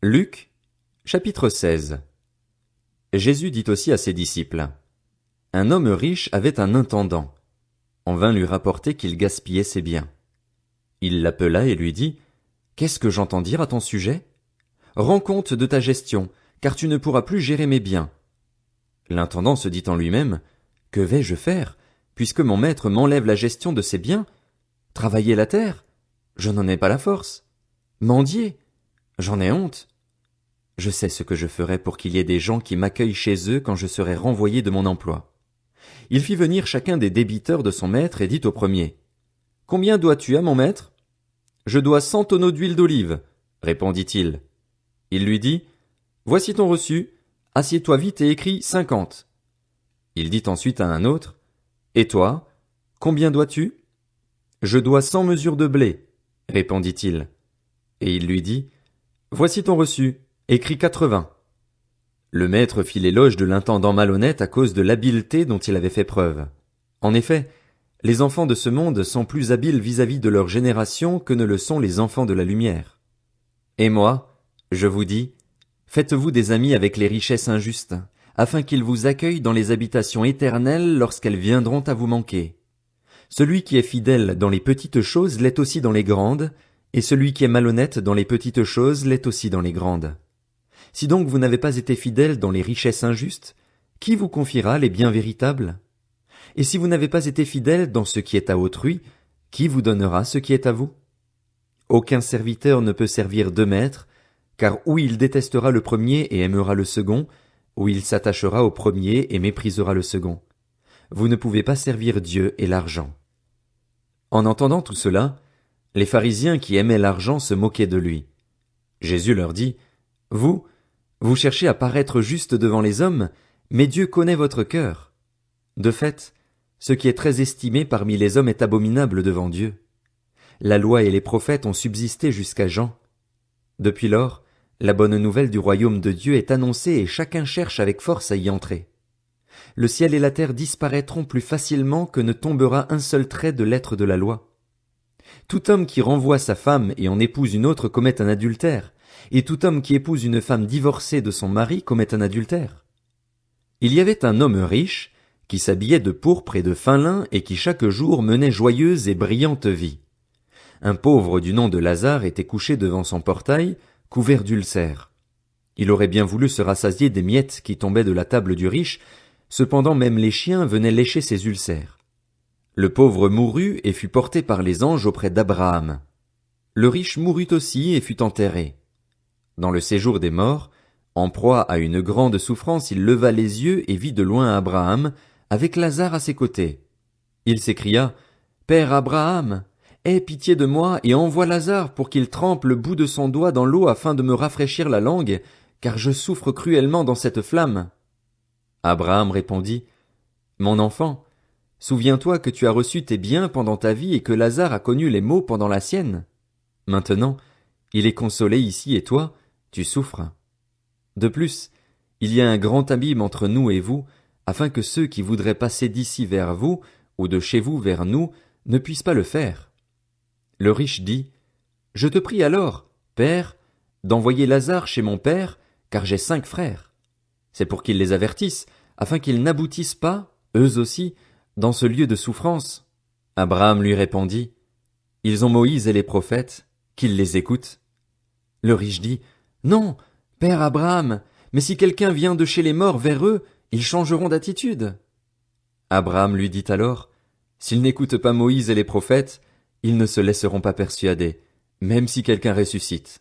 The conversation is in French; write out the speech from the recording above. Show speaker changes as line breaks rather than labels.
Luc, chapitre 16. Jésus dit aussi à ses disciples: Un homme riche avait un intendant. On vint lui rapporter qu'il gaspillait ses biens. Il l'appela et lui dit: Qu'est-ce que j'entends dire à ton sujet? Rends compte de ta gestion, car tu ne pourras plus gérer mes biens. L'intendant se dit en lui-même: Que vais-je faire, puisque mon maître m'enlève la gestion de ses biens? Travailler la terre? Je n'en ai pas la force. Mendier? J'en ai honte. Je sais ce que je ferai pour qu'il y ait des gens qui m'accueillent chez eux quand je serai renvoyé de mon emploi. Il fit venir chacun des débiteurs de son maître et dit au premier: Combien dois-tu à mon maître? Je dois 100 tonneaux d'huile d'olive, répondit-il. Il lui dit: Voici ton reçu, assieds-toi vite et écris 50. Il dit ensuite à un autre: Et toi, combien dois-tu? Je dois 100 mesures de blé, répondit-il. Et il lui dit: Voici ton reçu, écris 80. Le maître fit l'éloge de l'intendant malhonnête à cause de l'habileté dont il avait fait preuve. En effet, les enfants de ce monde sont plus habiles vis-à-vis de leur génération que ne le sont les enfants de la lumière. Et moi, je vous dis, faites-vous des amis avec les richesses injustes, afin qu'ils vous accueillent dans les habitations éternelles lorsqu'elles viendront à vous manquer. Celui qui est fidèle dans les petites choses l'est aussi dans les grandes, et celui qui est malhonnête dans les petites choses l'est aussi dans les grandes. Si donc vous n'avez pas été fidèle dans les richesses injustes, qui vous confiera les biens véritables? Et si vous n'avez pas été fidèle dans ce qui est à autrui, qui vous donnera ce qui est à vous? Aucun serviteur ne peut servir deux maîtres, car ou il détestera le premier et aimera le second, ou il s'attachera au premier et méprisera le second. Vous ne pouvez pas servir Dieu et l'argent. En entendant tout cela, les pharisiens qui aimaient l'argent se moquaient de lui. Jésus leur dit: Vous cherchez à paraître juste devant les hommes, mais Dieu connaît votre cœur. De fait, ce qui est très estimé parmi les hommes est abominable devant Dieu. La loi et les prophètes ont subsisté jusqu'à Jean. Depuis lors, la bonne nouvelle du royaume de Dieu est annoncée et chacun cherche avec force à y entrer. Le ciel et la terre disparaîtront plus facilement que ne tombera un seul trait de lettre de la loi. Tout homme qui renvoie sa femme et en épouse une autre commet un adultère, et tout homme qui épouse une femme divorcée de son mari commet un adultère. Il y avait un homme riche, qui s'habillait de pourpre et de fin lin et qui chaque jour menait joyeuse et brillante vie. Un pauvre du nom de Lazare était couché devant son portail, couvert d'ulcères. Il aurait bien voulu se rassasier des miettes qui tombaient de la table du riche, cependant même les chiens venaient lécher ses ulcères. Le pauvre mourut et fut porté par les anges auprès d'Abraham. Le riche mourut aussi et fut enterré. Dans le séjour des morts, en proie à une grande souffrance, il leva les yeux et vit de loin Abraham, avec Lazare à ses côtés. Il s'écria: Père Abraham, aie pitié de moi et envoie Lazare pour qu'il trempe le bout de son doigt dans l'eau afin de me rafraîchir la langue, car je souffre cruellement dans cette flamme. Abraham répondit: Mon enfant, souviens-toi que tu as reçu tes biens pendant ta vie et que Lazare a connu les maux pendant la sienne. Maintenant, il est consolé ici et toi, tu souffres. De plus, il y a un grand abîme entre nous et vous, afin que ceux qui voudraient passer d'ici vers vous, ou de chez vous vers nous, ne puissent pas le faire. Le riche dit: Je te prie alors, Père, d'envoyer Lazare chez mon père, car j'ai 5 frères. C'est pour qu'ils les avertissent, afin qu'ils n'aboutissent pas, eux aussi, dans ce lieu de souffrance. Abraham lui répondit: Ils ont Moïse et les prophètes, qu'ils les écoutent. Le riche dit: Non, Père Abraham, mais si quelqu'un vient de chez les morts vers eux, ils changeront d'attitude. Abraham lui dit alors: S'ils n'écoutent pas Moïse et les prophètes, ils ne se laisseront pas persuader, même si quelqu'un ressuscite.